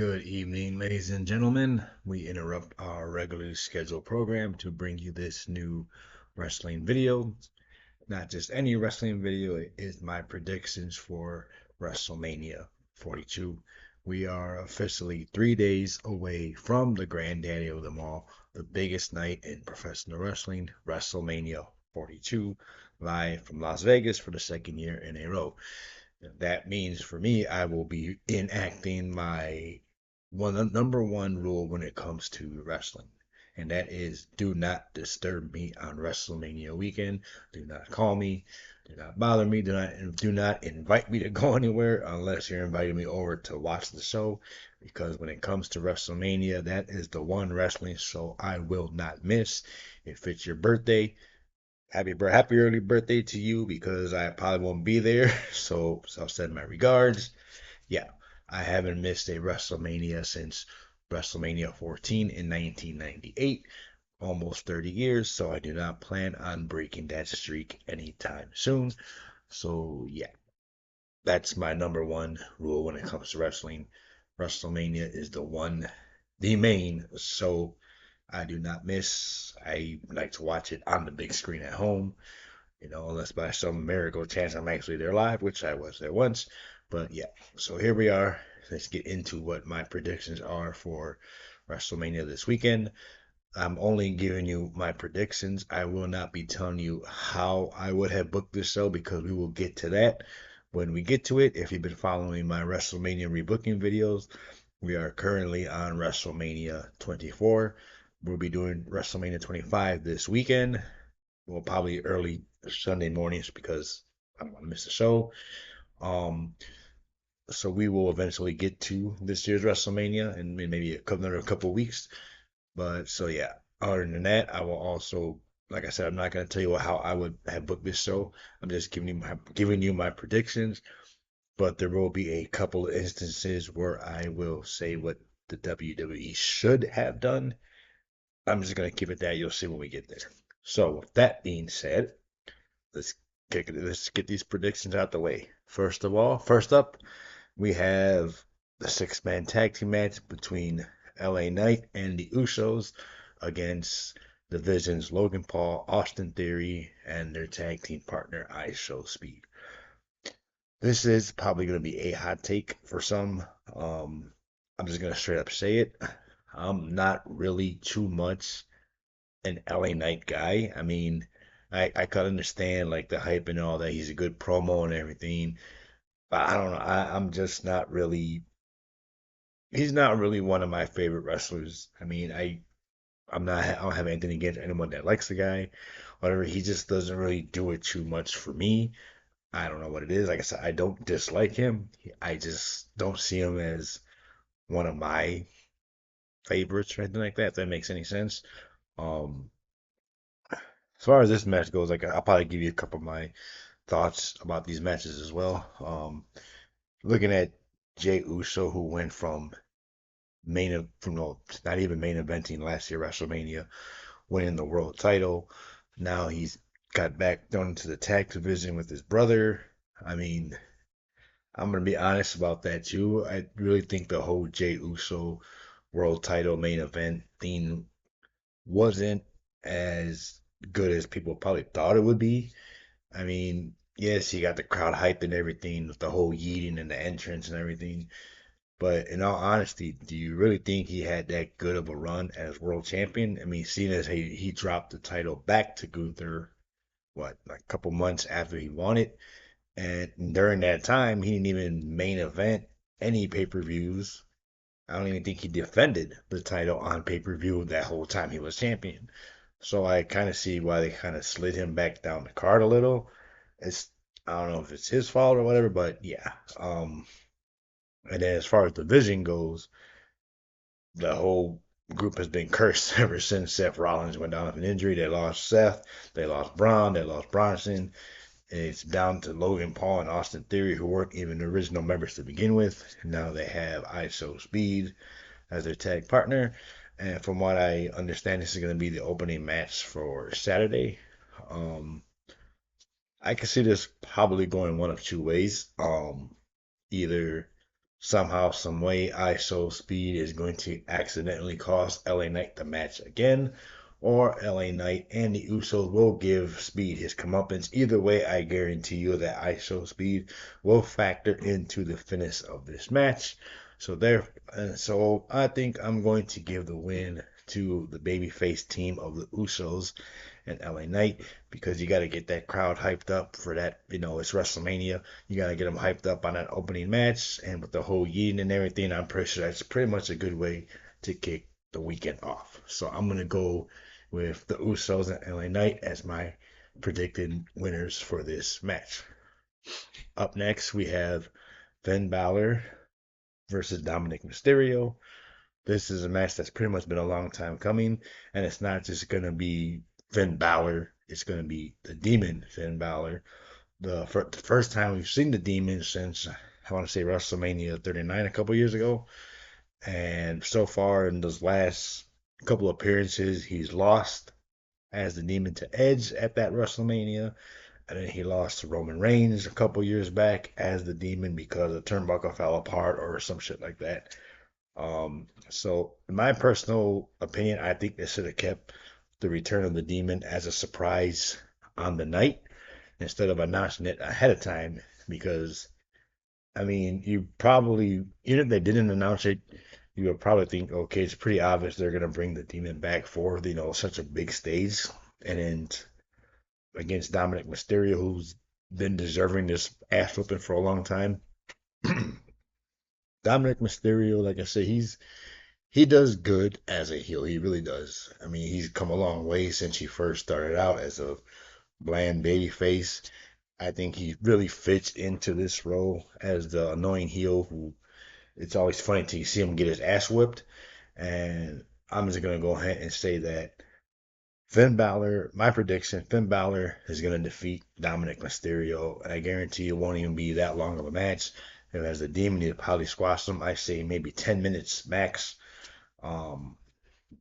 Good evening, ladies and gentlemen. We interrupt our regularly scheduled program to bring you this new wrestling video. Not just any wrestling video, it is my predictions for WrestleMania 42. We are officially 3 days away from the granddaddy of them all, the biggest night in professional wrestling, WrestleMania 42, live from Las Vegas for the second year in a row. That means for me, I will be enacting my number one rule when it comes to wrestling, and that is do not disturb me on WrestleMania weekend. Do not call me. Do not bother me. Do not invite me to go anywhere unless you're inviting me over to watch the show. Because when it comes to WrestleMania, that is the one wrestling show I will not miss. If it's your birthday, happy early birthday to you because I probably won't be there. So I'll send my regards. Yeah, I haven't missed a WrestleMania since WrestleMania 14 in 1998, almost 30 years. So I do not plan on breaking that streak anytime soon. So yeah, that's my number one rule when it comes to wrestling. WrestleMania is the main show I do not miss. I like to watch it on the big screen at home, unless by some miracle chance I'm actually there live, which I was there once. But yeah, so here we are. Let's get into what my predictions are for WrestleMania this weekend. I'm only giving you my predictions. I will not be telling you how I would have booked this show because we will get to that when we get to it. If you've been following my WrestleMania rebooking videos, we are currently on WrestleMania 24. We'll be doing WrestleMania 25 this weekend. Well, probably early Sunday mornings because I don't want to miss the show. Um, so we will eventually get to this year's WrestleMania in maybe another couple of weeks. But so yeah, other than that, I will also, like I said, I'm not going to tell you how I would have booked this show. I'm just giving you my predictions. But there will be a couple of instances where I will say what the WWE should have done. I'm just going to keep it that. You'll see when we get there. So with that being said, let's let's get these predictions out the way. First up, we have the six-man tag team match between LA Knight and the Usos against the Vision's Logan Paul, Austin Theory, and their tag team partner ISO Speed. This is probably going to be a hot take for some. I'm just going to straight up say it. I'm not really too much an LA Knight guy. I mean, I could understand like the hype and all that. He's a good promo and everything, but I don't know. I'm just not really. He's not really one of my favorite wrestlers. I mean, I don't have anything against anyone that likes the guy. Whatever, he just doesn't really do it too much for me. I don't know what it is. Like I said, I don't dislike him. I just don't see him as one of my favorites or anything like that. If that makes any sense. Um, as far as this match goes, like I'll probably give you a couple of my thoughts about these matches as well. Looking at Jay Uso, who went from from no, not even main eventing last year WrestleMania, winning the world title. Now he's got back down into the tag division with his brother. I mean, I'm gonna be honest about that too. I really think the whole Jay Uso world title main event thing wasn't as good as people probably thought it would be. I mean, yes, he got the crowd hyped and everything with the whole yeeting and the entrance and everything. But in all honesty, do you really think he had that good of a run as world champion? I mean, seeing as he dropped the title back to Gunther, what, like a couple months after he won it, and during that time, he didn't even main event any pay-per-views. I don't even think he defended the title on pay-per-view that whole time he was champion. So I kind of see why they kind of slid him back down the card a little. It's I don't know if it's his fault or whatever, but yeah. And then as far as the vision goes, the whole group has been cursed ever since Seth Rollins went down with an injury. They lost Seth, they lost Braun, they lost Bronson. It's down to Logan Paul and Austin Theory, who weren't even the original members to begin with. Now they have ISO Speed as their tag partner. And from what I understand, this is going to be the opening match for Saturday. Um, I can see this probably going one of two ways. Either somehow, some way, ISO speed is going to accidentally cost LA Knight the match again, or LA Knight and the Usos will give Speed his comeuppance. Either way, I guarantee you that ISO speed will factor into the finish of this match. So I think I'm going to give the win to the babyface team of the Usos and LA Knight because you got to get that crowd hyped up for that. It's WrestleMania. You got to get them hyped up on that opening match, and with the whole yeeting and everything, I'm pretty sure that's pretty much a good way to kick the weekend off. So I'm gonna go with the Usos and LA Knight as my predicted winners for this match. Up next, we have Finn Balor versus Dominic Mysterio. This is a match that's pretty much been a long time coming, and it's not just gonna be Finn Balor. It's gonna be the Demon Finn Balor. The first time we've seen the Demon since I want to say WrestleMania 39 a couple years ago, and so far in those last couple appearances, he's lost as the Demon to Edge at that WrestleMania, and then he lost to Roman Reigns a couple years back as the Demon because the turnbuckle fell apart or some shit like that. So in my personal opinion, I think they should have kept the return of the Demon as a surprise on the night instead of announcing it ahead of time because I mean, you probably, even if they didn't announce it, you would probably think, okay, it's pretty obvious they're gonna bring the Demon back for such a big stage, and then against Dominic Mysterio, who's been deserving this ass whooping for a long time. Dominic Mysterio, like I said, he does good as a heel. He really does. I mean, he's come a long way since he first started out as a bland baby face. I think he really fits into this role as the annoying heel who it's always funny to see him get his ass whipped. And I'm just gonna go ahead and say that Finn Balor, my prediction, Finn Balor is gonna defeat Dominic Mysterio, and I guarantee it won't even be that long of a match. And as the Demon, he'll probably squash him. I say maybe 10 minutes max. Um,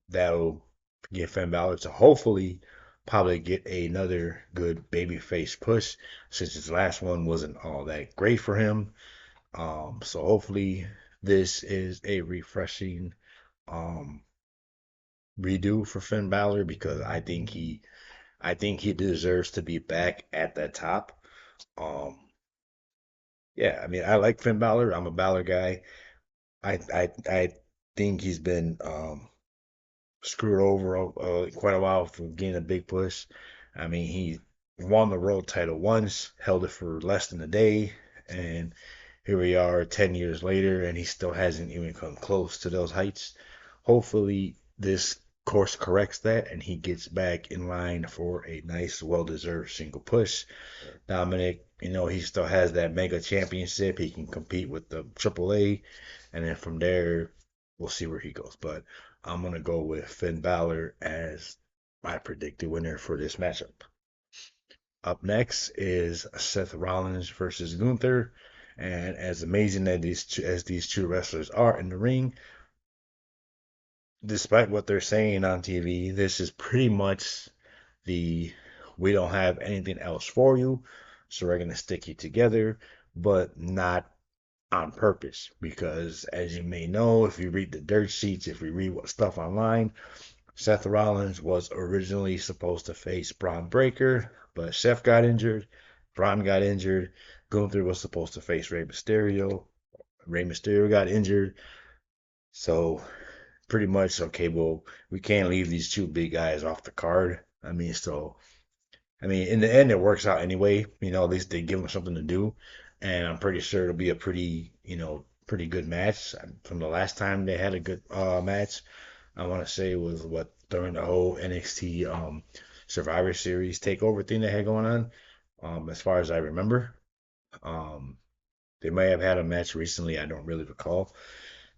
that'll get Finn Balor to hopefully probably get another good babyface push since his last one wasn't all that great for him. So hopefully this is a refreshing um redo for Finn Balor because I think he deserves to be back at that top. Um yeah, I mean I like Finn Balor. I'm a Balor guy. I think he's been screwed over quite a while for getting a big push. I mean he won the world title once, held it for less than a day, and here we are 10 years later, and he still hasn't even come close to those heights. Hopefully, this course corrects that and he gets back in line for a nice, well deserved single push. Dominic, he still has that mega championship. He can compete with the AAA, and then from there, we'll see where he goes. But I'm going to go with Finn Balor as my predicted winner for this matchup. Up next is Seth Rollins versus Gunther. And as amazing as these two wrestlers are in the ring, despite what they're saying on TV, this is pretty much the we don't have anything else for you, so we're gonna stick you together, but not on purpose. Because as you may know, if you read the dirt sheets, if you read what stuff online, Seth Rollins was originally supposed to face Braun Breaker, but Seth got injured, Braun got injured, Gunther was supposed to face Rey Mysterio. Rey Mysterio got injured, so pretty much okay. Well, we can't leave these two big guys off the card. I mean, in the end, it works out anyway. At least they give them something to do, and I'm pretty sure it'll be a pretty good match. From the last time they had a good match, I want to say it was what during the whole NXT Survivor Series takeover thing they had going on. As far as I remember, um, they may have had a match recently. I don't really recall,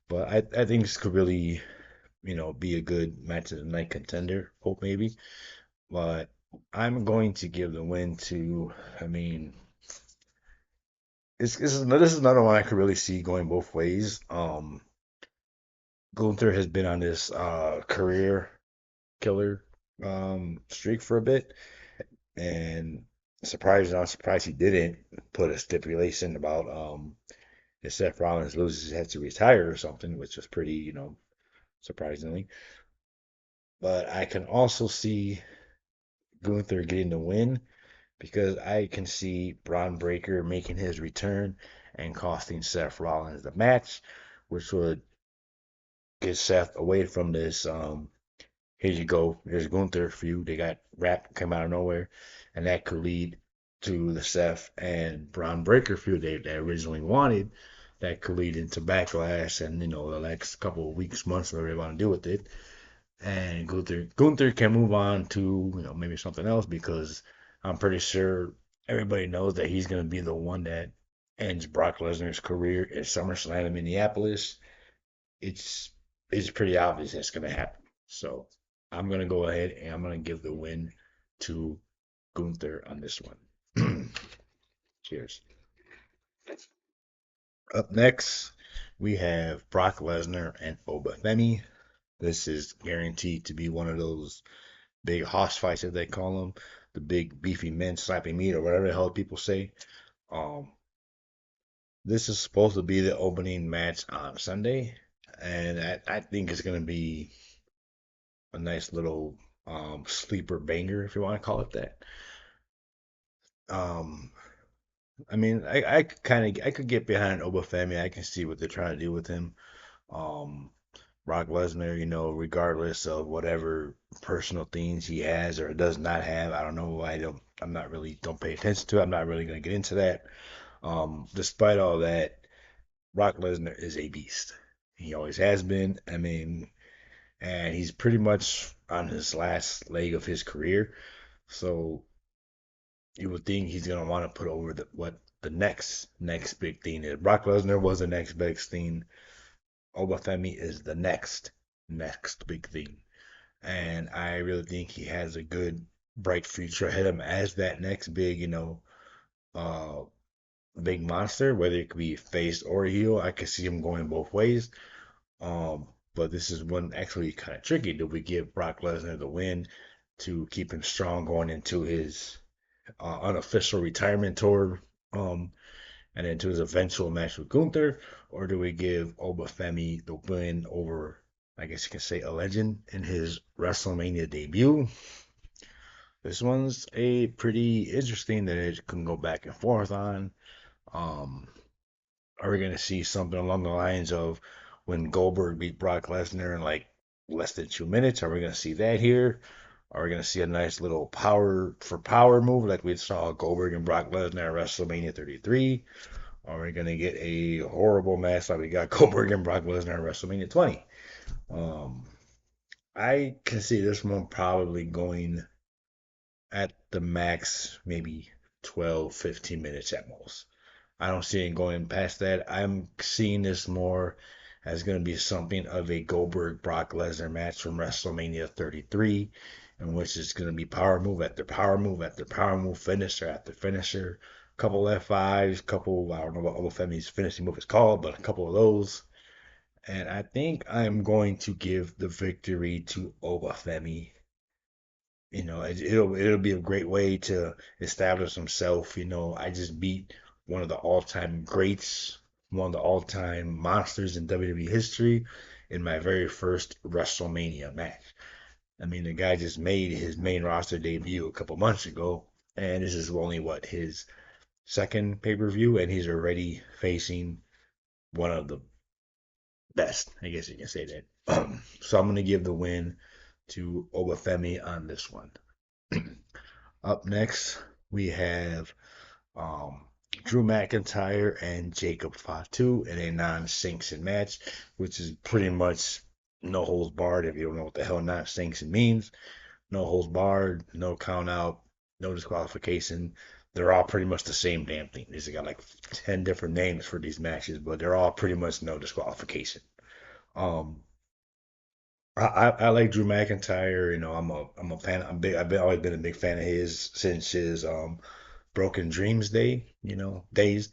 but I think this could really be a good match of the night contender. Hope maybe, but I'm going to give the win to. I mean, this is another one I could really see going both ways. Gunther has been on this career killer streak for a bit, and surprised, not surprised he didn't put a stipulation about if Seth Rollins loses, he has to retire or something, which was pretty, surprisingly. But I can also see Gunther getting the win because I can see Braun Breaker making his return and costing Seth Rollins the match, which would get Seth away from this. Here you go, here's Gunther feud. They got rap come out of nowhere, and that could lead to the Seth and Braun Breaker feud they originally wanted. That could lead into Backlash and the next couple of weeks, months, whatever they want to do with it. And Gunther can move on to maybe something else because I'm pretty sure everybody knows that he's going to be the one that ends Brock Lesnar's career at SummerSlam in Minneapolis. It's it's pretty obvious that's going to happen. So I'm going to go ahead and I'm going to give the win to Gunther on this one. Cheers. Up next, we have Brock Lesnar and Obafemi. This is guaranteed to be one of those big hoss fights, as they call them, the big beefy men slapping meat or whatever the hell people say. Um, this is supposed to be the opening match on Sunday, and I think it's gonna be a nice little sleeper banger, if you want to call it that. Um, I mean, I kind of I could get behind Obafemi. I can see what they're trying to do with him. Um, Brock Lesnar, regardless of whatever personal things he has or does not have, I don't know. I'm not really don't pay attention to it. I'm not really gonna get into that. Despite all that, Brock Lesnar is a beast. He always has been. I mean, and he's pretty much on his last leg of his career. So you would think he's gonna want to put over what the next big thing is. Brock Lesnar was the next big thing. Obafemi is the next big thing. And I really think he has a good, bright future ahead of him as that next big, uh, big monster. Whether it could be face or heel, I could see him going both ways. But this is one actually kind of tricky. Do we give Brock Lesnar the win to keep him strong going into his unofficial retirement tour, and into his eventual match with Gunther, or do we give Obafemi the win over, I guess you can say, a legend in his WrestleMania debut? This one's a pretty interesting that it can go back and forth on. Um, are we going to see something along the lines of when Goldberg beat Brock Lesnar in like less than 2 minutes? Are we going to see that here? Are we going to see a nice little power for power move like we saw Goldberg and Brock Lesnar at WrestleMania 33? Are we going to get a horrible match like we got Goldberg and Brock Lesnar at WrestleMania 20? Um, I can see this one probably going at the max, maybe 12, 15 minutes at most. I don't see it going past that. I'm seeing this more as going to be something of a Goldberg Brock Lesnar match from WrestleMania 33, in which it's going to be power move after power move after power move, finisher after finisher, couple F5s, couple, I don't know what Obafemi's finishing move is called, but a couple of those. And I think I'm going to give the victory to Obafemi. It'll be a great way to establish himself. I just beat one of the all-time greats, one of the all-time monsters in WWE history in my very first WrestleMania match. I mean, the guy just made his main roster debut a couple months ago, and this is only what his second pay-per-view, and he's already facing one of the best. I guess you can say that. So I'm gonna give the win to Obafemi on this one. Up next, we have um, Drew McIntyre and Jacob Fatu in a non-sanction match, which is pretty much no holds barred. If you don't know what the hell non-sanction means, no holds barred, no count out, no disqualification. They're all pretty much the same damn thing. These got like 10 different names for these matches, but they're all pretty much no disqualification. Um, I like Drew McIntyre. I'm a fan. I've been always been a big fan of his since his Broken Dreams days.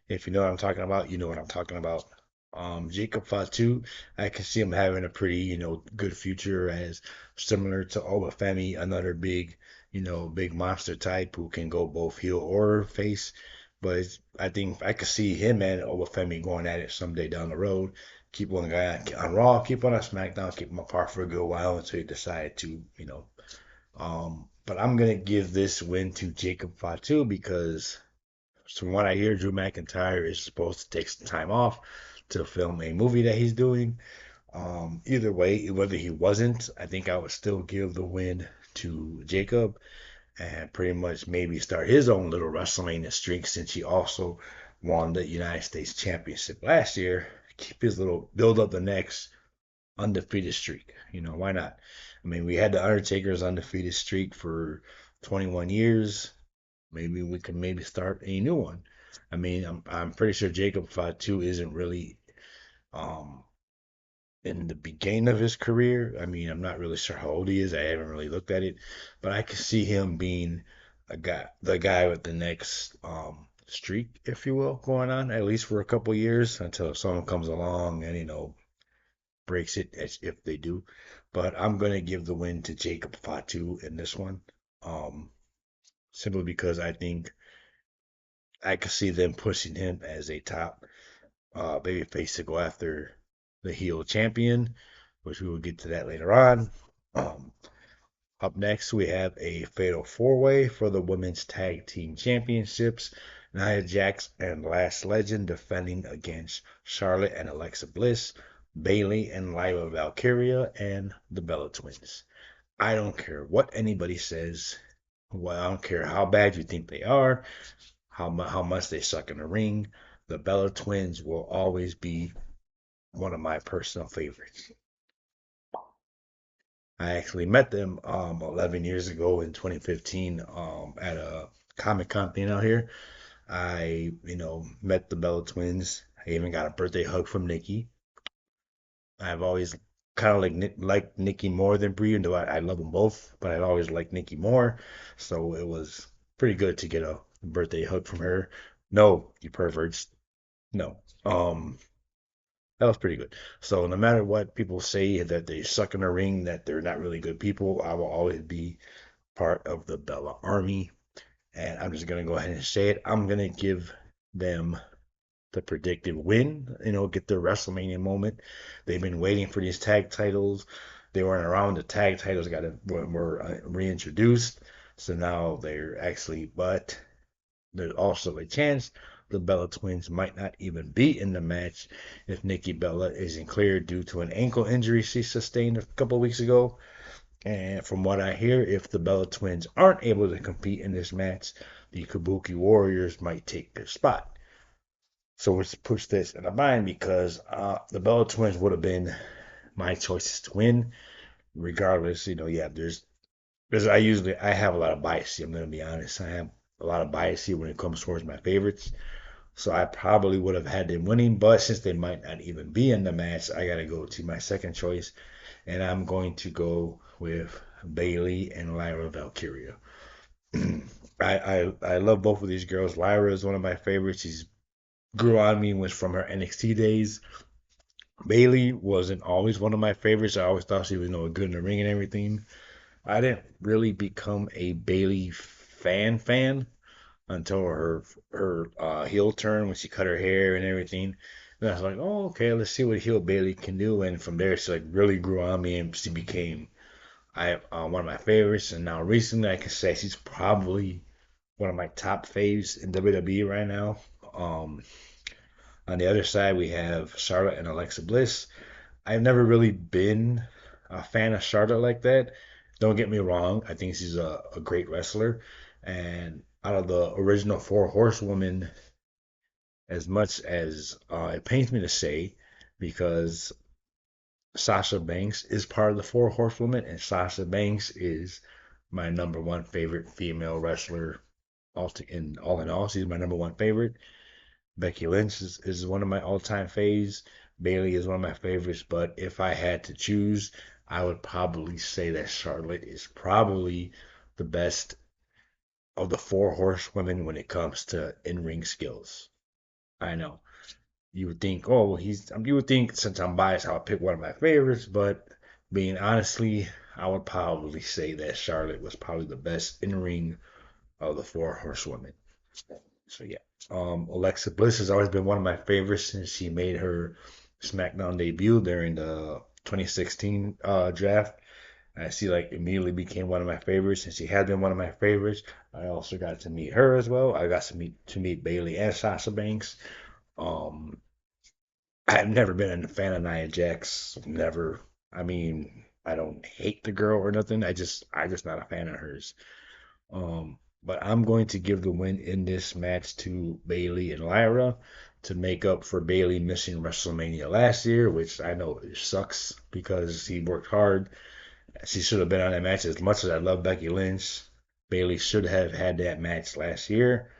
If you know what I'm talking about, you know what I'm talking about. Jacob Fatu, I can see him having a pretty, good future as similar to Obafemi, another big monster type who can go both heel or face. But I think I could see him and over Femi going at it someday down the road. Keep one guy on Raw, keep one on SmackDown, keep him apart for a good while until you decide to, But I'm gonna give this win to Jacob Fatu because from what I hear, Drew McIntyre is supposed to take some time off to film a movie that he's doing. Either way, whether he wasn't, I think I would still give the win to Jacob and pretty much maybe start his own little WrestleMania streak since he also won the United States Championship last year. Keep his little build up the next undefeated streak. Why not? I mean, we had the Undertaker's undefeated streak for 21 years. Maybe we can maybe start a new one. I mean, I'm pretty sure Jacob Fatu isn't really um in the beginning of his career. I mean, I'm not really sure how old he is. I haven't really looked at it, but I can see him being the guy with the next streak, if you will, going on at least for a couple years until someone comes along and breaks it, as if they do. But I'm gonna give the win to Jacob Fatu in this one, um, simply because I think I could see them pushing him as a top babyface to go after the heel champion, which we will get to that later on. Um, Up next, we have a fatal four-way for the women's tag team championships. Nia Jax and Lash Legend defending against Charlotte and Alexa Bliss, Bayley and Lyra Valkyria, and the Bella Twins. I don't care what anybody says. Well, I don't care how bad you think they are, how much they suck in the ring. The Bella Twins will always be one of my personal favorites. I actually met them 11 years ago in 2015 at a Comic Con thing out here. I, met the Bella Twins. I even got a birthday hug from Nikki. I've always kind of liked Nikki more than Brie, though I love them both, but I've always liked Nikki more. So it was pretty good to get a birthday hug from her. No, you perverts. No. That was pretty good. So no matter what people say that they suck in the ring, that they're not really good people, I will always be part of the Bella Army. And I'm just gonna go ahead and say it. I'm gonna give them the predicted win. Get their WrestleMania moment. They've been waiting for these tag titles. They weren't around. The tag titles were reintroduced. So now they're actually, but there's also a chance the Bella Twins might not even be in the match if Nikki Bella isn't cleared due to an ankle injury she sustained a couple weeks ago. And from what I hear, if the Bella Twins aren't able to compete in this match, the Kabuki Warriors might take their spot. So let's push this in a mind because the Bella Twins would have been my choices to win, regardless. Yeah, I have a lot of bias here. I'm gonna be honest. I have a lot of bias here when it comes towards my favorites. So I probably would have had them winning, but since they might not even be in the match, I gotta go to my second choice, and I'm going to go with Bayley and Lyra Valkyria. I love both of these girls. Lyra is one of my favorites. She's grew on me was from her NXT days. Bayley wasn't always one of my favorites. I always thought she was good in the ring and everything. I didn't really become a Bayley fan until her heel turn when she cut her hair and everything. And I was like, oh, okay, let's see what heel Bayley can do. And from there, she like really grew on me, and she became one of my favorites. And now recently, I can say she's probably one of my top faves in WWE right now. Um, on the other side, we have Charlotte and Alexa Bliss. I've never really been a fan of Charlotte like that. Don't get me wrong, I think she's a great wrestler. And out of the original four horsewomen, as much as it pains me to say, because Sasha Banks is part of the four horsewomen, and Sasha Banks is my number one favorite female wrestler. All in all, she's my number one favorite. Becky Lynch is one of my all-time faves. Bayley is one of my favorites, but if I had to choose, I would probably say that Charlotte is probably the best of the four horsewomen when it comes to in-ring skills. I know you would think, oh, you would think since I'm biased, I would pick one of my favorites, but being honestly, I would probably say that Charlotte was probably the best in-ring of the four horsewomen. So yeah. Alexa Bliss has always been one of my favorites since she made her SmackDown debut during the 2016 draft. I see like immediately became one of my favorites, and she has been one of my favorites. I also got to meet her as well. I got to meet Bailey and Sasha Banks. Um, I've never been a fan of Nia Jax. Never. I mean, I don't hate the girl or nothing. I just not a fan of hers. But I'm going to give the win in this match to Bailey and Lyra to make up for Bailey missing WrestleMania last year, which I know sucks because he worked hard. She should have been on that match. As much as I love Becky Lynch, Bailey should have had that match last year.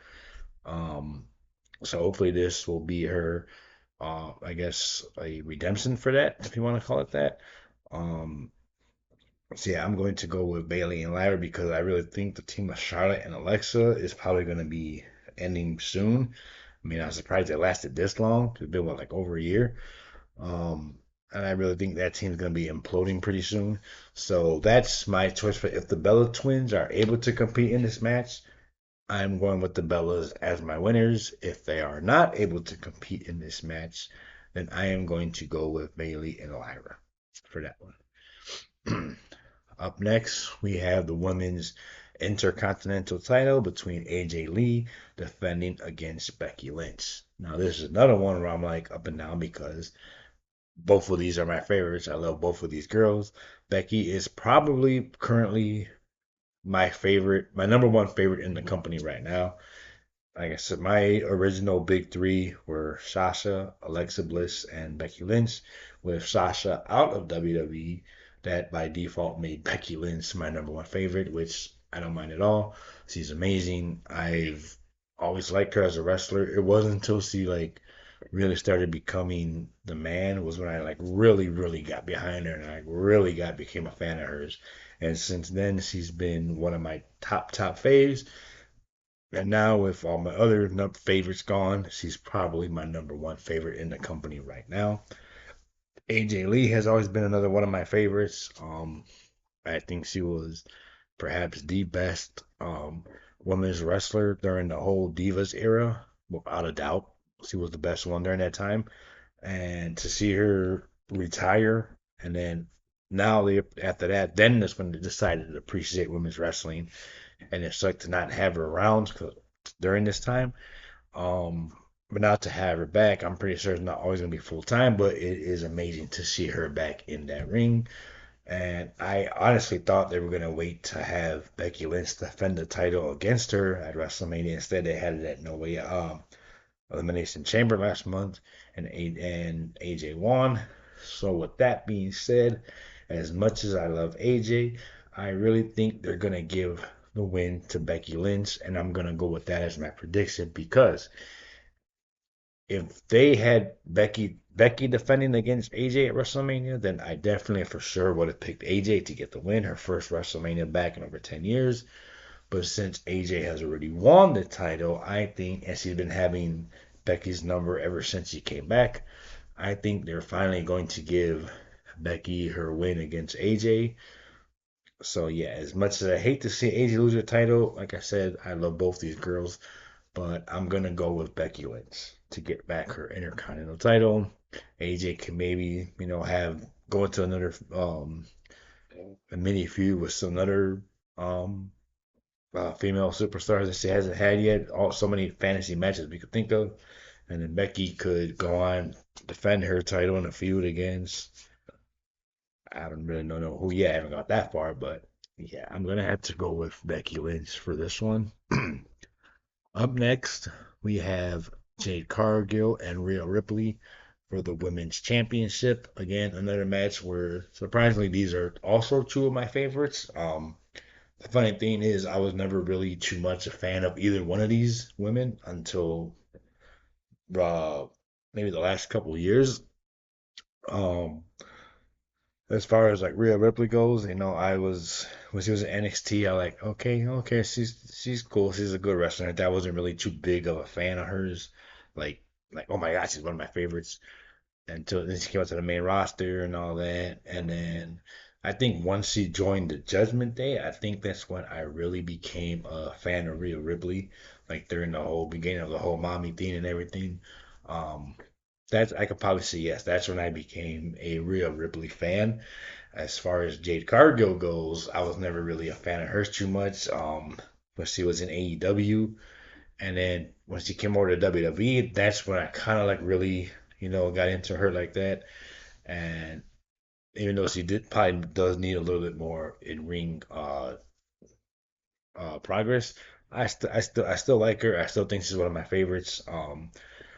Um, so hopefully this will be her, I guess, a redemption for that, if you want to call it that. Um, so yeah, I'm going to go with Bailey and Lyra because I really think the team of Charlotte and Alexa is probably going to be ending soon. I mean, I'm surprised it lasted this long. It's been what, like over a year. Um, and I really think that team's going to be imploding pretty soon. So that's my choice for if the Bella twins are able to compete in this match. I'm going with the Bellas as my winners. If they are not able to compete in this match, then I am going to go with Bailey and Lyra for that one. Up next, we have the women's intercontinental title between AJ Lee defending against Becky Lynch. Now, this is another one where I'm like up and down because both of these are my favorites. I love both of these girls. Becky is probably currently my favorite, my number one favorite in the company right now. Like I said, my original big three were Sasha, Alexa Bliss, and Becky Lynch. With Sasha out of WWE, that by default made Becky Lynch my number one favorite, which I don't mind at all. She's amazing. I've always liked her as a wrestler. It wasn't until she like really started becoming the man was when I like really got behind her and I really got became a fan of hers. And since then, she's been one of my top faves. And now with all my other favorites gone, she's probably my number one favorite in the company right now. AJ Lee has always been another one of my favorites. I think she was perhaps the best women's wrestler during the whole Divas era, without a doubt. She was the best one during that time. And to see her retire, and then now after that, then that's when they decided to appreciate women's wrestling, and it's like to not have her around during this time. Um, but now to have her back, I'm pretty sure it's not always gonna be full time, but it is amazing to see her back in that ring. And I honestly thought they were gonna wait to have Becky Lynch defend the title against her at WrestleMania. Instead, they had it at No Way Elimination Chamber last month, and AJ won. So with that being said, as much as I love AJ, I really think they're gonna give the win to Becky Lynch, and I'm gonna go with that as my prediction because if they had Becky defending against AJ at WrestleMania, then I definitely for sure would have picked AJ to get the win, her first WrestleMania back in over 10 years. But since AJ has already won the title, I think, and she's been having Becky's number ever since she came back, I think they're finally going to give Becky her win against AJ. So yeah, as much as I hate to see AJ lose her title, like I said, I love both these girls, but I'm gonna go with Becky Lynch to get back her Intercontinental title. AJ can maybe, have go into another a mini feud with some other um female superstars that she hasn't had yet. So many fantasy matches we could think of, and then Becky could go on defend her title in a feud against. I don't really know who yet. I haven't got that far, but yeah, I'm gonna have to go with Becky Lynch for this one. Up next, we have Jade Cargill and Rhea Ripley for the women's championship. Again, another match where surprisingly these are also two of my favorites. The funny thing is, I was never really too much a fan of either one of these women until uh, maybe the last couple of years. Um, as far as like Rhea Ripley goes, I was when she was in NXT, I like okay, she's cool, she's a good wrestler. That wasn't really too big of a fan of hers, like oh my gosh, she's one of my favorites. Until then she came out to the main roster and all that. And then I think once she joined the Judgment Day, I think that's when I really became a fan of Rhea Ripley. like during the whole beginning of the whole mommy thing and everything. Um, that's I could probably say yes. That's when I became a real Ripley fan. As far as Jade Cargill goes, I was never really a fan of hers too much. When she was in AEW, and then when she came over to WWE, that's when I kind of like really, got into her like that. And even though she did probably does need a little bit more in ring progress, I still like her. I still think she's one of my favorites. I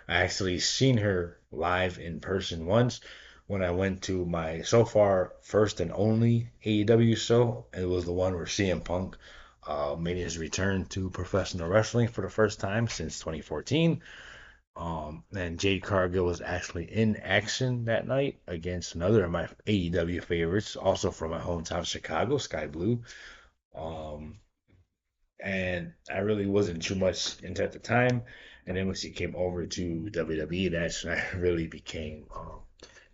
actually seen her live in person once when I went to my so far first and only AEW show. It was the one where CM Punk made his return to professional wrestling for the first time since 2014. And Jade Cargill was actually in action that night against another of my AEW favorites, also from my hometown, Chicago, Sky Blue. Um, and I really wasn't too much into at the time. And then when she came over to WWE, that's when I really became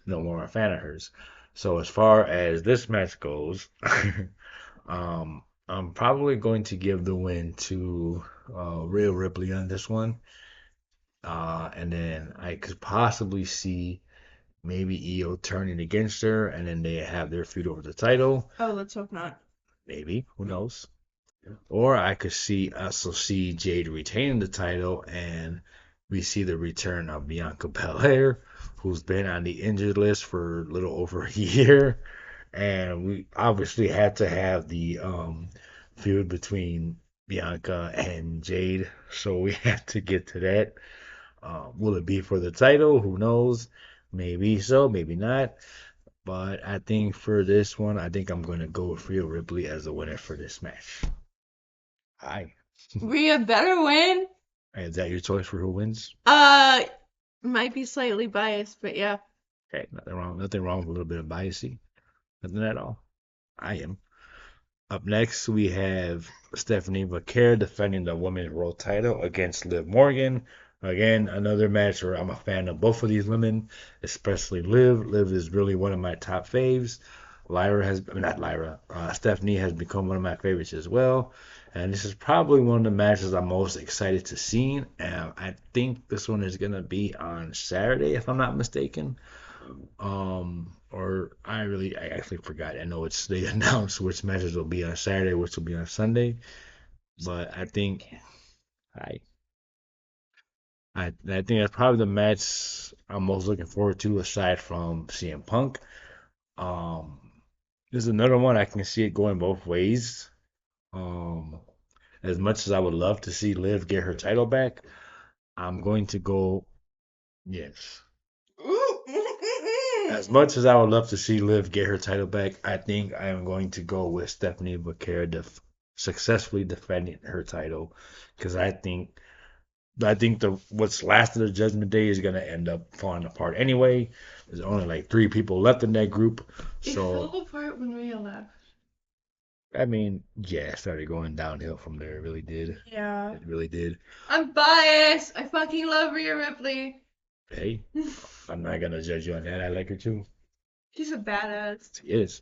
no more a fan of hers. So as far as this match goes, I'm probably going to give the win to Rhea Ripley on this one. And then I could possibly see maybe EO turning against her, and then they have their feud over the title. Oh, let's hope not. Maybe, who knows? Or I could see Jade retaining the title, and we see the return of Bianca Belair, who's been on the injured list for a little over a year, and we obviously had to have the feud between Bianca and Jade, so we have to get to that. Will it be for the title? Who knows? Maybe so, maybe not. But I think for this one, I think I'm going to go with Rhea Ripley as the winner for this match. Hi. Rhea better win. Is that your choice for who wins? Might be slightly biased, but yeah. Okay, nothing wrong. Nothing wrong with a little bit of biasy. Nothing at all. I am. Up next, we have Stephanie Vaquer defending the women's world title against Liv Morgan. Again, another match where I'm a fan of both of these women, especially Liv. Liv is really one of my top faves. Not Lyra, Stephanie has become one of my favorites as well. And this is probably one of the matches I'm most excited to see. And I think this one is going to be on Saturday, if I'm not mistaken. Or I actually forgot. I know they announced which matches will be on Saturday, which will be on Sunday. But I I think that's probably the match I'm most looking forward to aside from CM Punk. Um, this is another one I can see it going both ways. Um, as much as I would love to see Liv get her title back, I'm going to go yes. As much as I would love to see Liv get her title back, I think I am going to go with Stephanie Vaquer successfully defending her title because I think the what's last of the Judgment Day is gonna end up falling apart anyway. There's only like 3 people left in that group, It so fell apart when Rhea left. I mean, yeah, it started going downhill from there. It really did. Yeah. It really did. I'm biased. I fucking love Rhea Ripley. Hey, I'm not gonna judge you on that. I like her too. She's a badass. She is.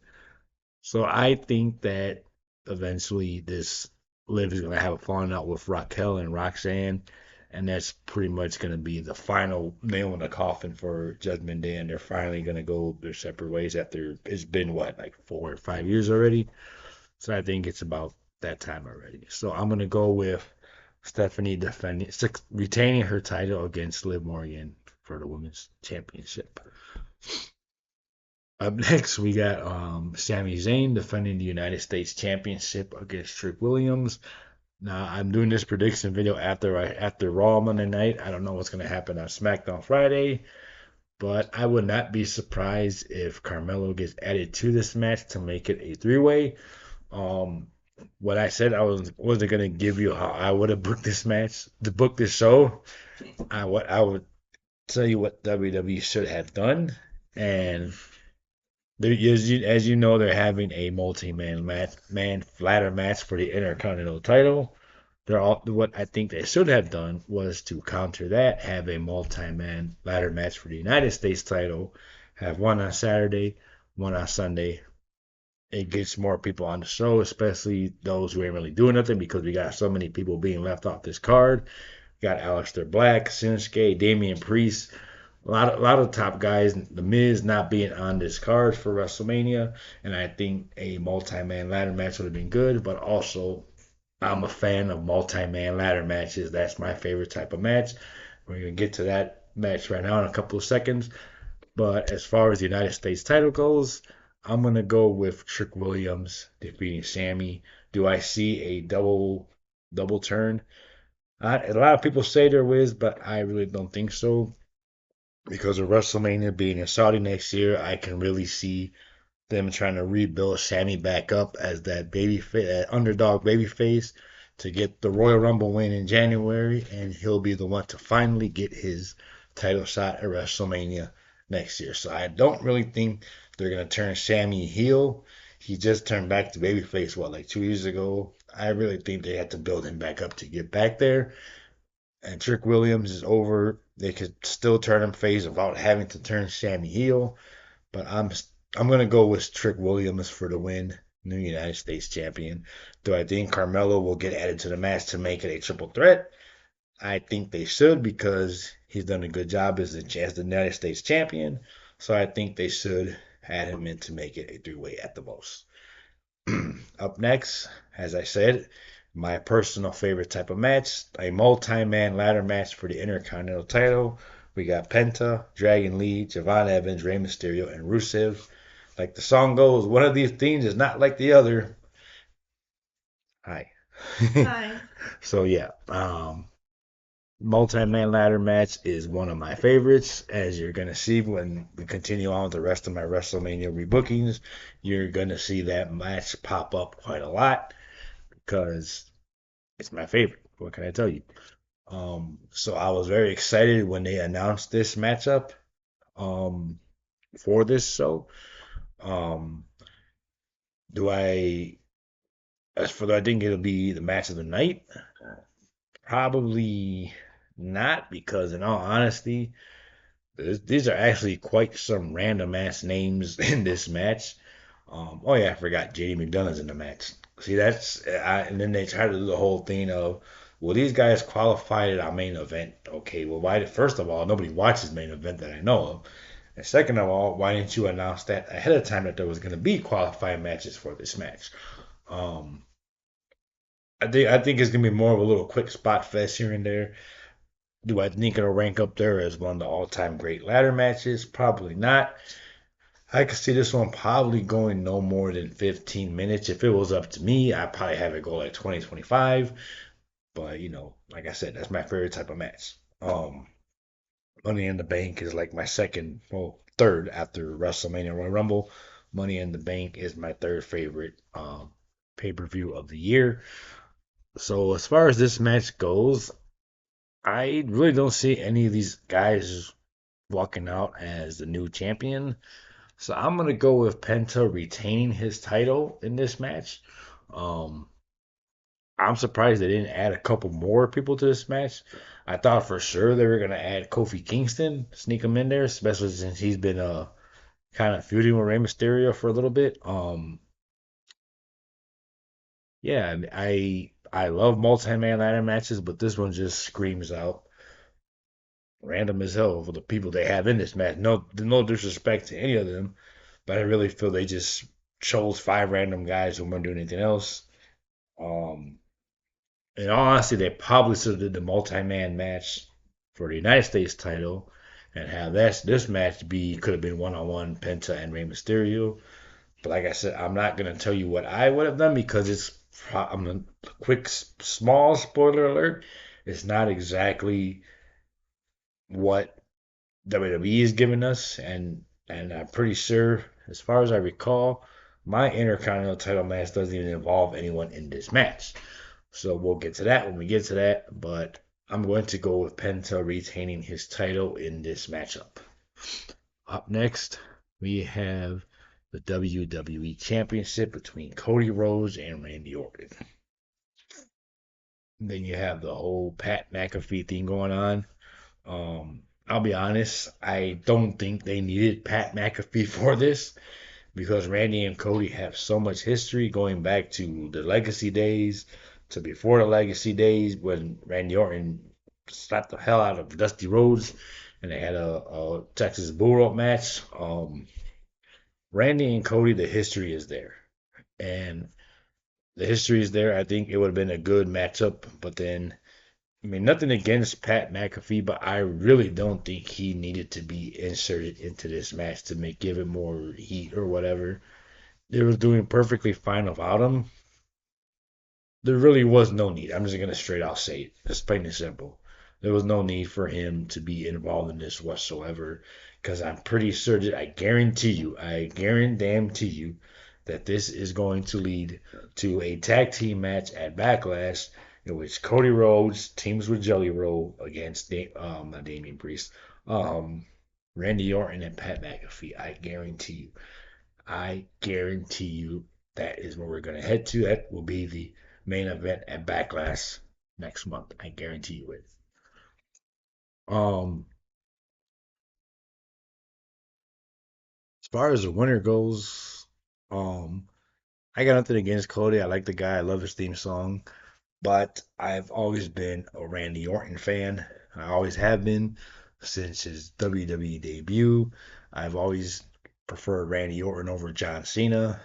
So I think that eventually this Liv is gonna have a falling out with Raquel and Roxanne, and that's pretty much gonna be the final nail in the coffin for Judgment Day, and they're finally gonna go their separate ways after it's been what like 4 or 5 years already. So I think it's about that time already. So I'm gonna go with Stephanie retaining her title against Liv Morgan for the women's championship. Up next, we got Sami Zayn defending the United States Championship against Trick Williams. Now, I'm doing this prediction video after Raw Monday night. I don't know what's going to happen on SmackDown Friday, but I would not be surprised if Carmelo gets added to this match to make it a three-way. Um, what I said I wasn't going to give you how I would have booked this match, to book this show. I would tell you what WWE should have done, and as you know, they're having a multi-man ladder match for the Intercontinental title. What I think they should have done was to counter that, have a multi-man ladder match for the United States title, have one on Saturday, one on Sunday, It gets more people on the show, especially those who ain't really doing nothing because we got so many people being left off this card. We got Aleister Black, Shinsuke, Damian Priest, a lot of top guys. The Miz not being on this card for WrestleMania, and I think a multi-man ladder match would have been good. But also, I'm a fan of multi-man ladder matches. That's my favorite type of match. We're gonna get to that match right now in a couple of seconds. But as far as the United States title goes, I'm gonna go with Trick Williams defeating Sammy. Do I see a double turn? A lot of people say there is, but I really don't think so. Because of WrestleMania being in Saudi next year, I can really see them trying to rebuild Sammy back up as that that underdog baby face to get the Royal Rumble win in January, and he'll be the one to finally get his title shot at WrestleMania next year. So I don't really think they're gonna turn Sammy heel. He just turned back to babyface like 2 years ago. I really think they had to build him back up to get back there. And Trick Williams is over. They could still turn him face without having to turn Sammy heel. But I'm gonna go with Trick Williams for the win, new United States champion. Do I think Carmelo will get added to the match to make it a triple threat? I think they should because he's done a good job as the United States champion. So I think they should add him in to make it a three-way at the most. Up next, as I said, my personal favorite type of match, a multi-man ladder match for the Intercontinental title. We got Penta, Dragon Lee, Javon Evans, Rey Mysterio, and Rusev. Like the song goes, one of these themes is not like the other. Hi. Hi. So yeah, multi-man ladder match is one of my favorites. As you're gonna see when we continue on with the rest of my WrestleMania rebookings, you're gonna see that match pop up quite a lot because it's my favorite. What can I tell you? So I was very excited when they announced this matchup um, for this show. Um, do I, as for I think it'll be the match of the night? Probably not, because in all honesty, these are actually quite some random ass names in this match. Oh yeah, I forgot JD McDonough's in the match. See, and then they try to do the whole thing of, well, these guys qualified at our main event. Okay, well, why? First of all, nobody watches main event that I know of, and second of all, why didn't you announce that ahead of time that there was going to be qualifying matches for this match? Um, I think it's gonna be more of a little quick spot fest here and there. Do I think it'll rank up there as one of the all-time great ladder matches? Probably not. I could see this one probably going no more than 15 minutes. If it was up to me, I'd probably have it go like 20, 25. But, like I said, that's my favorite type of match. Money in the Bank is like my second, well, third after WrestleMania Royal Rumble. Money in the Bank is my third favorite pay-per-view of the year. So as far as this match goes, I really don't see any of these guys walking out as the new champion. So I'm gonna go with Penta retaining his title in this match. Um, I'm surprised they didn't add a couple more people to this match. I thought for sure they were gonna add Kofi Kingston, sneak him in there, especially since he's been kind of feuding with Rey Mysterio for a little bit. Yeah, I love multi-man ladder matches, but this one just screams out random as hell for the people they have in this match. No disrespect to any of them, but I really feel they just chose five random guys who weren't doing anything else. Um, in all honesty, they probably should have did the multi-man match for the United States title and have this match be could have been one-on-one Penta and Rey Mysterio. But like I said, I'm not gonna tell you what I would have done because I'm a quick small spoiler alert. It's not exactly what WWE is giving us, and I'm pretty sure, as far as I recall, my Intercontinental title match doesn't even involve anyone in this match. So we'll get to that when we get to that. But I'm going to go with Penta retaining his title in this matchup. Up next, we have the WWE Championship between Cody Rhodes and Randy Orton. Then you have the whole Pat McAfee thing going on. I'll be honest, I don't think they needed Pat McAfee for this because Randy and Cody have so much history going back to the Legacy days, to before the Legacy days when Randy Orton slapped the hell out of Dusty Rhodes and they had a Texas Bull Rope match. Randy and Cody, the history is there. And the history is there. I think it would have been a good matchup, but then I mean, nothing against Pat McAfee, but I really don't think he needed to be inserted into this match to make give it more heat or whatever. They were doing perfectly fine without him. There really was no need. I'm just gonna straight out say it, just plain and simple. There was no need for him to be involved in this whatsoever, because I'm pretty certain. I guarantee you, that this is going to lead to a tag team match at Backlash, in which Cody Rhodes teams with Jelly Roll against not Damian Priest, um, Randy Orton and Pat McAfee. I guarantee you that is where we're going to head to. That will be the main event at Backlash next month. I guarantee you it. Um, as far as the winner goes, um, I got nothing against Cody. I like the guy. I love his theme song. But I've always been a Randy Orton fan. I always have been since his WWE debut. I've always preferred Randy Orton over John Cena.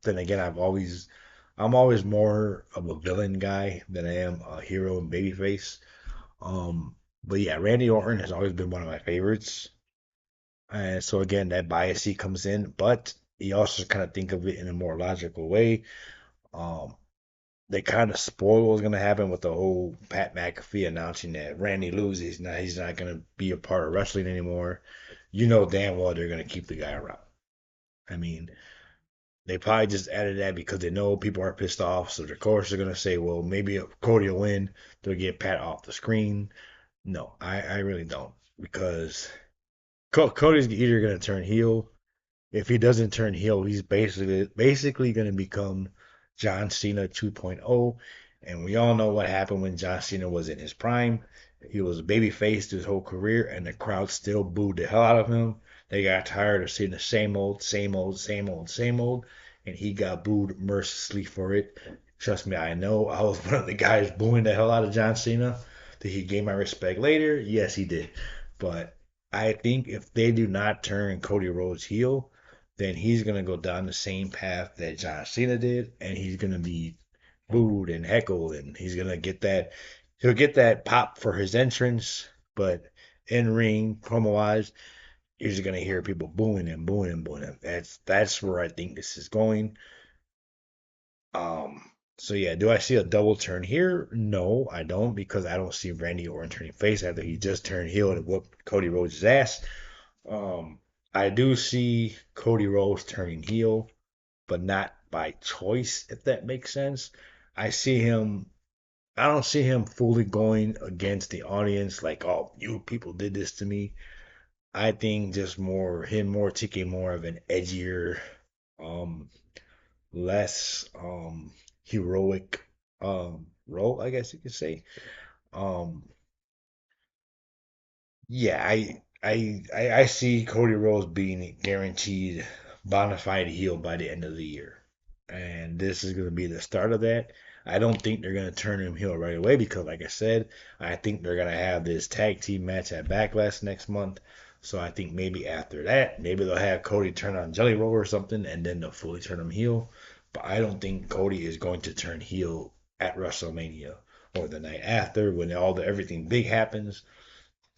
Then again, I'm always more of a villain guy than I am a hero and babyface. But yeah, Randy Orton has always been one of my favorites. And so again, that bias he comes in, but you also kind of think of it in a more logical way. Um, they kind of spoiled what was going to happen with the whole Pat McAfee announcing that Randy loses. Now he's not going to be a part of wrestling anymore. You know damn well they're going to keep the guy around. I mean, they probably just added that because they know people are pissed off. So of course they're going to say, well, maybe Cody will win. They'll get Pat off the screen. No, I really don't because Cody's either going to turn heel. If he doesn't turn heel, he's basically going to become John Cena 2.0. And we all know what happened when John Cena was in his prime. He was a babyface his whole career, and the crowd still booed the hell out of him. They got tired of seeing the same old, same old, same old, same old, and he got booed mercilessly for it. Trust me, I know. I was one of the guys booing the hell out of John Cena. Did he gain my respect later? Yes, he did. But I think if they do not turn Cody Rhodes heel, then he's gonna go down the same path that John Cena did, and he's gonna be booed and heckled, and he'll get that pop for his entrance, but in ring promo wise, you're just gonna hear people booing and booing and booing him. That's where I think this is going. So yeah, do I see a double turn here? No, I don't, because I don't see Randy Orton turning face after he just turned heel and whooped Cody Rhodes' ass. Um, I do see Cody Rhodes turning heel, but not by choice, if that makes sense. I see him, I don't see him fully going against the audience like, oh, you people did this to me. I think just more taking more of an edgier, um, less heroic role, I guess you could say. Um, Yeah, I see Cody Rhodes being guaranteed bona fide heel by the end of the year. And this is going to be the start of that. I don't think they're going to turn him heel right away because, like I said, I think they're going to have this tag team match at Backlash next month. So I think maybe after that, maybe they'll have Cody turn on Jelly Roll or something, and then they'll fully turn him heel. But I don't think Cody is going to turn heel at WrestleMania or the night after when everything big happens.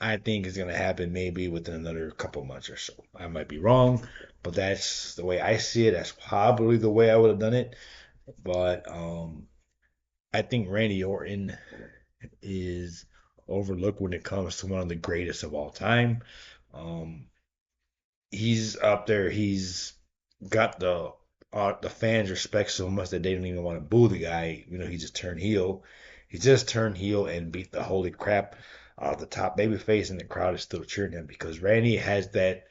I think it's going to happen maybe within another couple months or so. I might be wrong, but that's the way I see it. That's probably the way I would have done it. But I think Randy Orton is overlooked when it comes to one of the greatest of all time. Um, he's up there. He's got the fans respect so much that they don't even want to boo the guy. You know, he just turned heel. He just turned heel and beat the holy crap out of the top babyface, and the crowd is still cheering him because Randy has that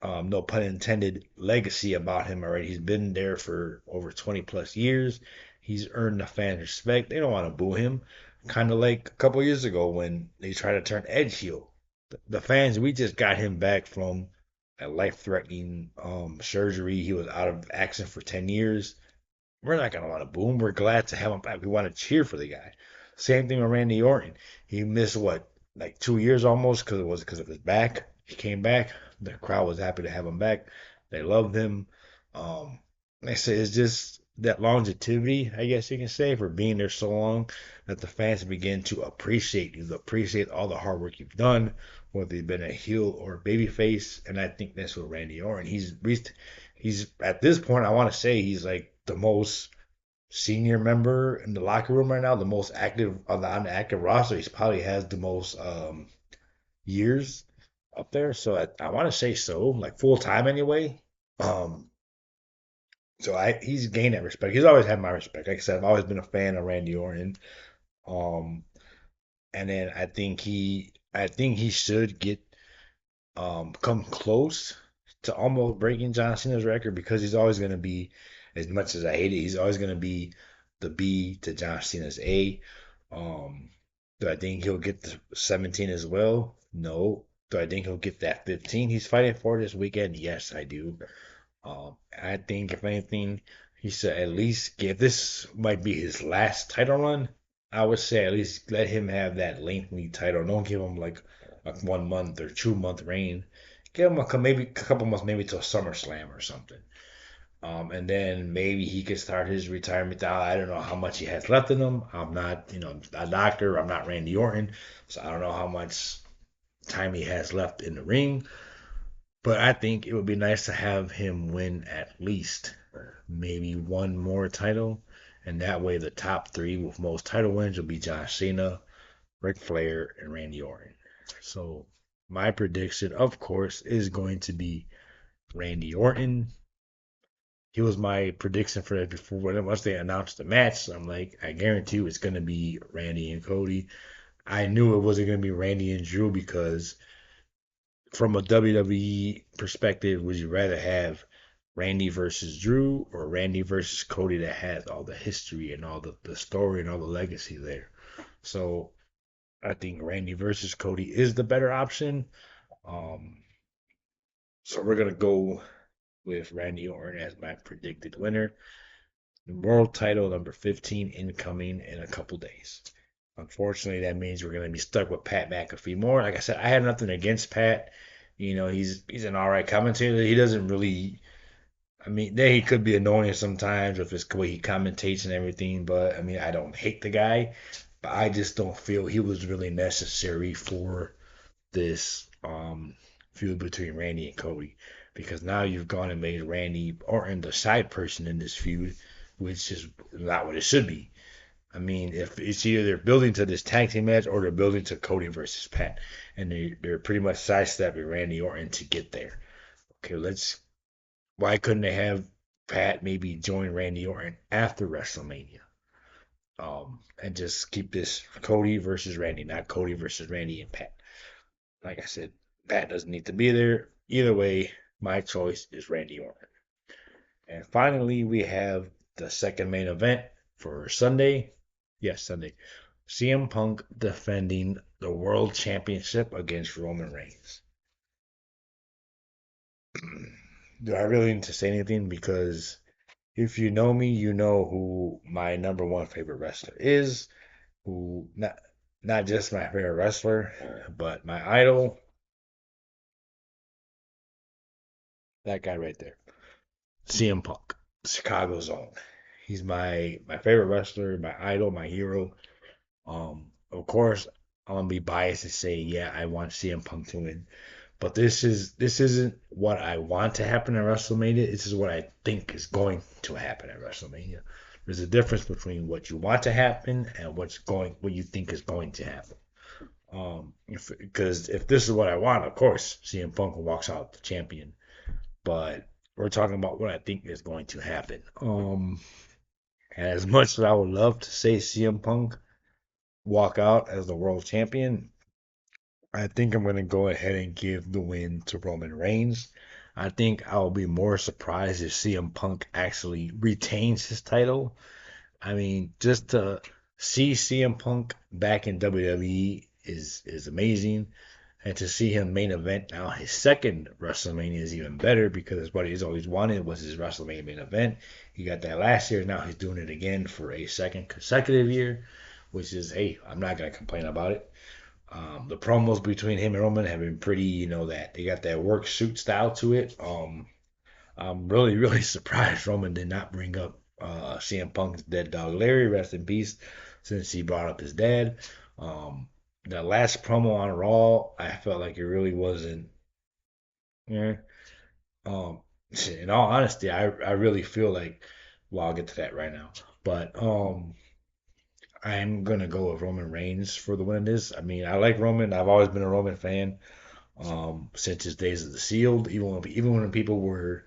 no pun intended legacy about him already. He's been there for over 20 plus years. He's earned the fans' respect. They don't want to boo him. Kind of like a couple years ago when they tried to turn Edge heel. The fans, we just got him back from a life-threatening surgery. He was out of action for 10 years. We're not gonna want to boo him. We're glad to have him back. We want to cheer for the guy. Same thing with Randy Orton. He missed what, like 2 years almost because it was because of his back. He came back. The crowd was happy to have him back. They loved him. Um, they say it's just that longevity, I guess you can say, for being there so long that the fans begin to appreciate you, appreciate all the hard work you've done, whether you've been a heel or a babyface. And I think that's what Randy Orton. He's at this point, I want to say he's like the most senior member in the locker room right now, the most active on the active roster. He probably has the most years up there. So I want to say so, like full time anyway. Um, so he's gained that respect. He's always had my respect. Like I said, I've always been a fan of Randy Orton. Um, and then I think he should get come close to almost breaking John Cena's record because he's always going to be, as much as I hate it, he's always going to be the B to John Cena's A. Um, do I think he'll get the 17 as well? No. Do I think he'll get that 15 he's fighting for this weekend? Yes, I do. I think if anything, he should at least give this might be his last title run. I would say at least let him have that lengthy title. Don't give him like a 1 month or 2 month reign. Give him maybe a couple months, maybe till SummerSlam or something. And then maybe he could start his retirement. I don't know how much he has left in him. I'm not, a doctor. I'm not Randy Orton, so I don't know how much time he has left in the ring. But I think it would be nice to have him win at least maybe one more title. And that way, the top three with most title wins will be John Cena, Ric Flair, and Randy Orton. So, my prediction, of course, is going to be Randy Orton. He was my prediction for that before once they announced the match. So I'm like, I guarantee you it's going to be Randy and Cody. I knew it wasn't going to be Randy and Drew because from a WWE perspective, would you rather have Randy versus Drew or Randy versus Cody that has all the history and all the story and all the legacy there? So I think Randy versus Cody is the better option. Um, so we're gonna go with Randy Orton as my predicted winner. World title number 15 incoming in a couple days. Unfortunately, that means we're going to be stuck with Pat McAfee more. Like I said, I had nothing against Pat. He's an all right commentator. He doesn't really. I mean, he could be annoying sometimes with his way he commentates and everything. But I mean, I don't hate the guy, but I just don't feel he was really necessary for this feud between Randy and Cody because now you've gone and made Randy Orton the side person in this feud, which is not what it should be. I mean, if it's either they're building to this tag team match or they're building to Cody versus Pat, and they're pretty much sidestepping Randy Orton to get there. Okay, why couldn't they have Pat maybe join Randy Orton after WrestleMania? And just keep this Cody versus Randy, not Cody versus Randy and Pat. Like I said, Pat doesn't need to be there. Either way, my choice is Randy Orton. And finally, we have the second main event for Sunday. Yes, Sunday. CM Punk defending the World Championship against Roman Reigns. Do I really need to say anything? Because if you know me, you know who my number one favorite wrestler is. Who not just my favorite wrestler, but my idol. That guy right there. CM Punk, Chicago's own. He's my favorite wrestler, my idol, my hero. Of course, I'm gonna be biased and say, yeah, I want CM Punk to win, but this isn't what I want to happen at WrestleMania. This is what I think is going to happen at WrestleMania. There's a difference between what you want to happen and what you think is going to happen. Because if this is what I want, of course, CM Punk walks out the champion. But we're talking about what I think is going to happen. And as much as I would love to say CM Punk walk out as the world champion, I think I'm going to go ahead and give the win to Roman Reigns. I think I'll be more surprised if CM Punk actually retains his title. I mean, just to see CM Punk back in WWE is amazing. And to see him main event now his second WrestleMania is even better because what he's always wanted was his WrestleMania main event. He got that last year. Now he's doing it again for a second consecutive year, which is, hey, I'm not going to complain about it. The promos between him and Roman have been pretty, that they got that work suit style to it. I'm really, really surprised Roman did not bring up CM Punk's dead dog Larry, rest in peace, since he brought up his dad. Um, the last promo on Raw, I felt like it really wasn't. Yeah. Um, in all honesty, I really feel like, well, I'll get to that right now. But I'm gonna go with Roman Reigns for the win of this. I mean, I like Roman. I've always been a Roman fan since his days of the Shield. Even when people were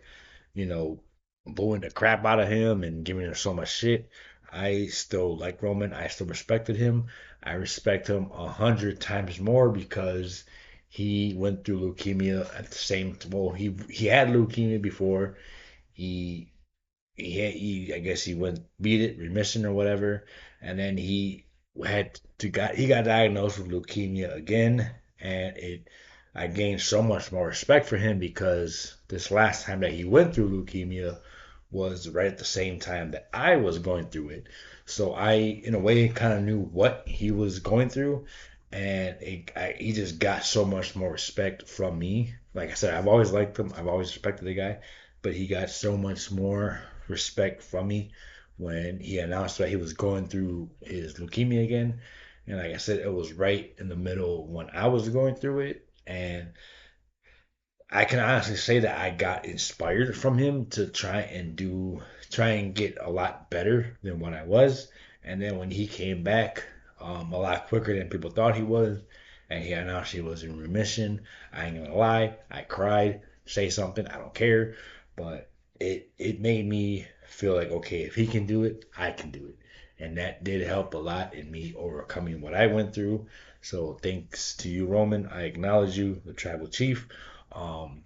you know, booing the crap out of him and giving him so much shit. I still like Roman. I still respected him. I respect him 100 times more because he went through leukemia at the same. Well, he had leukemia before. He I guess he went beat it remission or whatever, and then he got diagnosed with leukemia again, and it I gained so much more respect for him because this last time that he went through leukemia was right at the same time that I was going through it. So I, in a way, kind of knew what he was going through, and he just got so much more respect from me. Like I said, I've always liked him. I've always respected the guy, but he got so much more respect from me when he announced that he was going through his leukemia again. And like I said, it was right in the middle when I was going through it, and I can honestly say that I got inspired from him to try and get a lot better than what I was. And then when he came back, a lot quicker than people thought he was, and he announced he was in remission, I ain't gonna lie, I cried. Say something, I don't care, but it made me feel like, okay, if he can do it, I can do it, and that did help a lot in me overcoming what I went through. So thanks to you, Roman. I acknowledge you, the tribal chief. Um,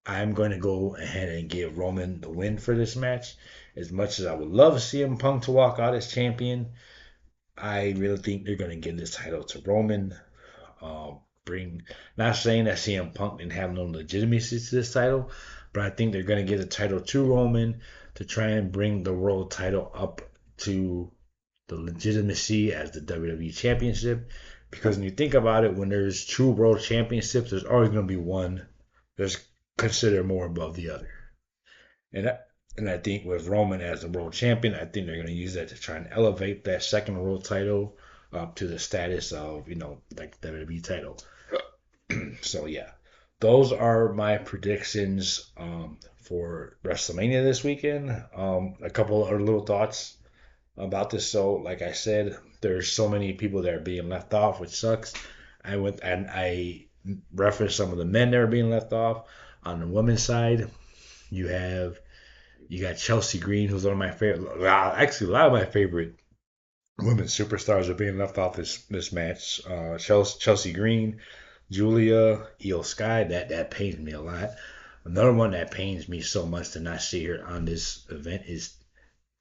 I'm going to go ahead and give Roman the win for this match. As much as I would love CM Punk to walk out as champion, I really think they're going to give this title to Roman. Bring Not saying that CM Punk didn't have no legitimacy to this title, but I think they're going to give the title to Roman to try and bring the world title up to the legitimacy as the WWE Championship. Because when you think about it, when there's true world championships, there's always going to be one that's considered more above the other. And I think with Roman as the world champion, I think they're going to use that to try and elevate that second world title up to the status of like the WWE title. So yeah, those are my predictions for WrestleMania this weekend. A couple of little thoughts about this. So, like I said, there's so many people that are being left off, which sucks. I referenced some of the men that are being left off. On the women's side, you have you got Chelsea Green, who's one of my favorite. Actually, a lot of my favorite women superstars are being left off this match. Chelsea Green, Julia, Io Sky. That pains me a lot. Another one that pains me so much to not see her on this event is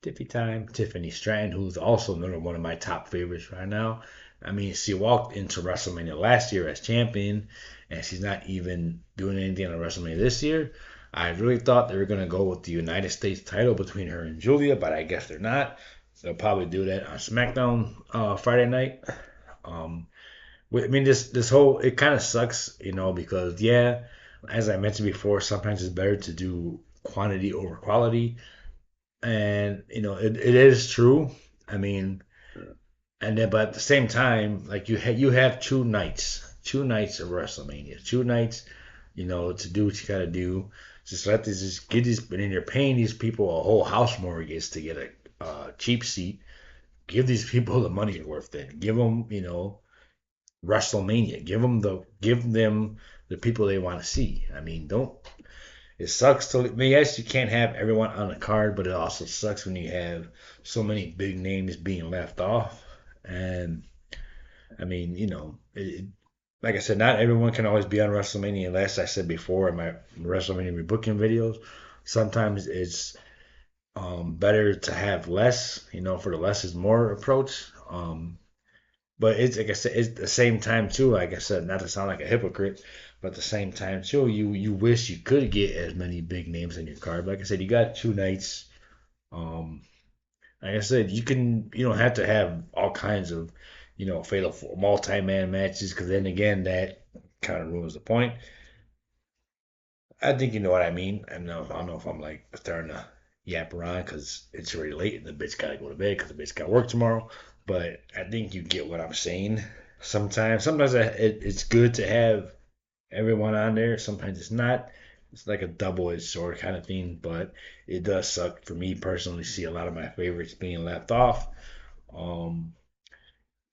Tiffany Stratton, who's also another one of my top favorites right now. I mean, she walked into WrestleMania last year as champion, and she's not even doing anything on WrestleMania this year. I really thought they were going to go with the United States title between her and Julia, but I guess they're not. They'll probably do that on SmackDown Friday night. Um, I mean, this whole it kind of sucks, because yeah, as I mentioned before, sometimes it's better to do quantity over quality, and it is true. I mean, and then but at the same time, like you have two nights of WrestleMania, two nights, to do what you gotta do. Just get these, and then you're paying these people a whole house mortgage to get a cheap seat. Give these people the money worth. Then give them, WrestleMania. Give them the people they want to see. I mean, don't it sucks to. I mean, yes, you can't have everyone on the card, but it also sucks when you have so many big names being left off. And I mean, like I said, not everyone can always be on WrestleMania. Unless I said before in my WrestleMania rebooking videos, sometimes it's better to have less, for the less is more approach. But it's like I said, it's the same time too. Like I said, not to sound like a hypocrite, but at the same time too, you wish you could get as many big names in your card. Like I said, you got two nights. Um, like I said, you don't have to have all kinds of fatal multi-man matches because then again that kind of ruins the point. I think you know what I mean. I don't know if I'm like starting to yap around because it's already late and the bitch gotta go to bed because the bitch got work tomorrow. But I think you get what I'm saying. Sometimes it's good to have everyone on there. Sometimes it's not. It's like a double-edged sword kind of thing. But it does suck for me personally to see a lot of my favorites being left off. Um,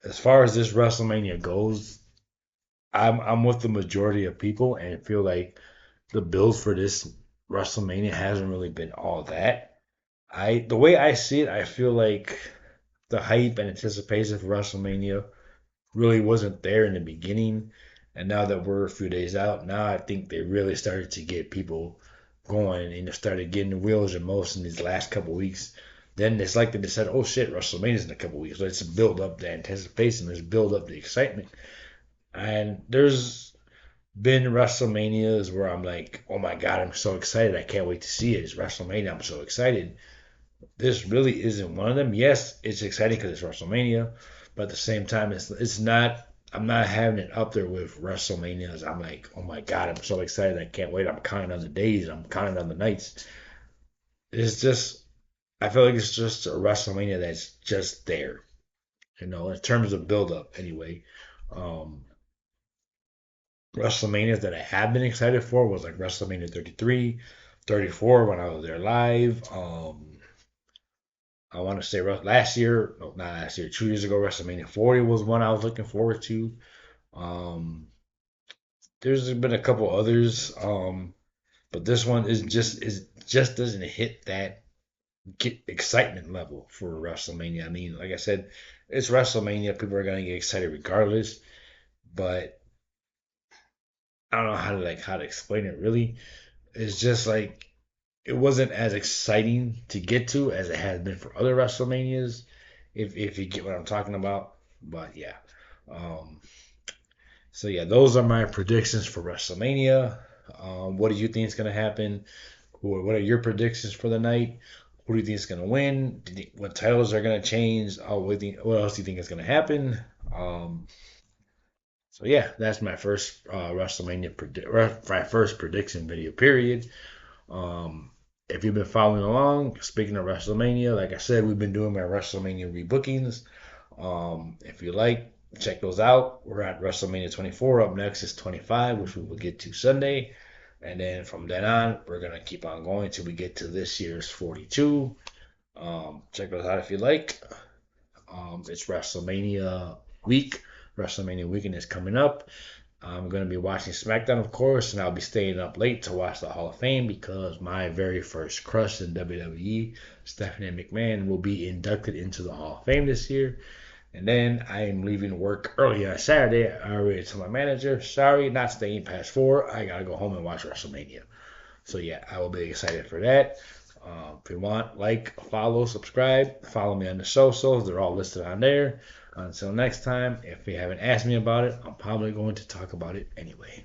as far as this WrestleMania goes, I'm with the majority of people and feel like the build for this WrestleMania hasn't really been all that. The way I see it, I feel like the hype and anticipation for WrestleMania really wasn't there in the beginning, and now that we're a few days out, now I think they really started to get people going and they started getting the wheels in motion these last couple weeks. Then it's like they just said, "Oh shit, WrestleMania's in a couple weeks." Let's build up the anticipation. Let's build up the excitement. And there's been WrestleManias where I'm like, oh my god, I'm so excited. I can't wait to see it. It's WrestleMania. I'm so excited. This really isn't one of them. Yes, it's exciting because it's WrestleMania, but at the same time, it's not. I'm not having it up there with WrestleManias. I'm like, oh my god, I'm so excited. I can't wait. I'm counting on the days. I'm counting on the nights. It's just, I feel like it's just a WrestleMania that's just there. In terms of build up, anyway. Um, WrestleManias that I have been excited for was like WrestleMania 33, 34 when I was there live. I want to say last year, no, not last year, 2 years ago, WrestleMania 40 was one I was looking forward to. Um, there's been a couple others, but this one is just doesn't hit that excitement level for WrestleMania. I mean, like I said, it's WrestleMania. People are gonna get excited regardless, but I don't know how to explain it really. It's just like it wasn't as exciting to get to as it has been for other WrestleManias, if you get what I'm talking about. But yeah, um, so yeah, those are my predictions for WrestleMania. What do you think is going to happen? What are your predictions for the night? Who do you think is going to win? What titles are going to change? What else do you think is going to happen? Um, so yeah, that's my first my first prediction video. Period. If you've been following along, speaking of WrestleMania, like I said, we've been doing my WrestleMania rebookings. If you like, check those out. We're at WrestleMania 24. Up next is 25, which we will get to Sunday. And then from then on, we're going to keep on going till we get to this year's 42. Check those out if you like. It's WrestleMania week. WrestleMania weekend is coming up. I'm going to be watching SmackDown, of course, and I'll be staying up late to watch the Hall of Fame because my very first crush in WWE, Stephanie McMahon, will be inducted into the Hall of Fame this year. And then I am leaving work early on Saturday. I already told my manager, sorry, not staying past 4. I got to go home and watch WrestleMania. So yeah, I will be excited for that. If you want, like, follow, subscribe, follow me on the socials. They're all listed on there. Until next time, if you haven't asked me about it, I'm probably going to talk about it anyway.